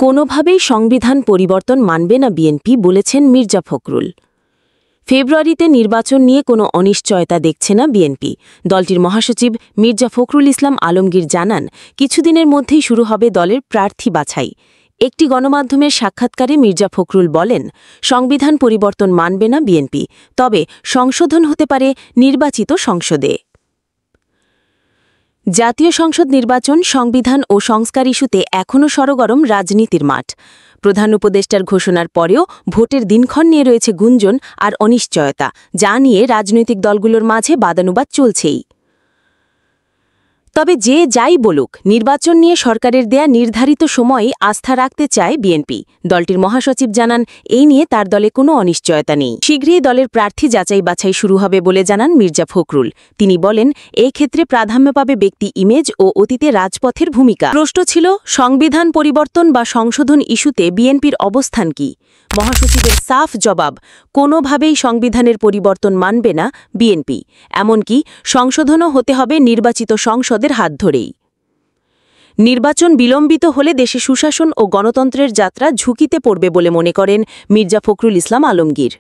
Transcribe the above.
কোনোভাবেই সংবিধান পরিবর্তন মানবে না বিএনপি, বলেছেন মির্জা ফখরুল। ফেব্রুয়ারিতে নির্বাচন নিয়ে কোনো অনিশ্চয়তা দেখছে না বিএনপি। দলটির মহাসচিব মির্জা ফখরুল ইসলাম আলমগীর জানান, কিছুদিনের মধ্যেই শুরু হবে দলের প্রার্থী বাছাই। একটি গণমাধ্যমের সাক্ষাৎকারে মির্জা ফখরুল বলেন, সংবিধান পরিবর্তন মানবে না বিএনপি, তবে সংশোধন হতে পারে নির্বাচিত সংসদে। জাতীয় সংসদ নির্বাচন, সংবিধান ও সংস্কার ইস্যুতে এখনও সরগরম রাজনীতির মাঠ। প্রধান উপদেষ্টার ঘোষণার পরেও ভোটের দিনক্ষণ নিয়ে রয়েছে গুঞ্জন আর অনিশ্চয়তা, যা নিয়ে রাজনৈতিক দলগুলোর মাঝে বাদানুবাদ চলছেই। তবে যে যাই বলুক, নির্বাচন নিয়ে সরকারের দেয়া নির্ধারিত সময়েই আস্থা রাখতে চায় বিএনপি। দলটির মহাসচিব জানান, এই নিয়ে তার দলে কোনো অনিশ্চয়তা নেই। শীঘ্রই দলের প্রার্থী যাচাই বাছাই শুরু হবে বলে জানান মির্জা ফখরুল। তিনি বলেন, এই ক্ষেত্রে প্রাধান্য পাবে ব্যক্তি ইমেজ ও অতীতে রাজপথের ভূমিকা। প্রশ্ন ছিল, সংবিধান পরিবর্তন বা সংশোধন ইস্যুতে বিএনপির অবস্থান কি? মহাসচিবের সাফ জবাব, কোনোভাবেই সংবিধানের পরিবর্তন মানবে না বিএনপি, এমনকি সংশোধনও হতে হবে নির্বাচিত সংসদের হাত ধরেই। নির্বাচন বিলম্বিত হলে দেশে সুশাসন ও গণতন্ত্রের যাত্রা ঝুঁকিতে পড়বে বলে মনে করেন মির্জা ফখরুল ইসলাম আলমগীর।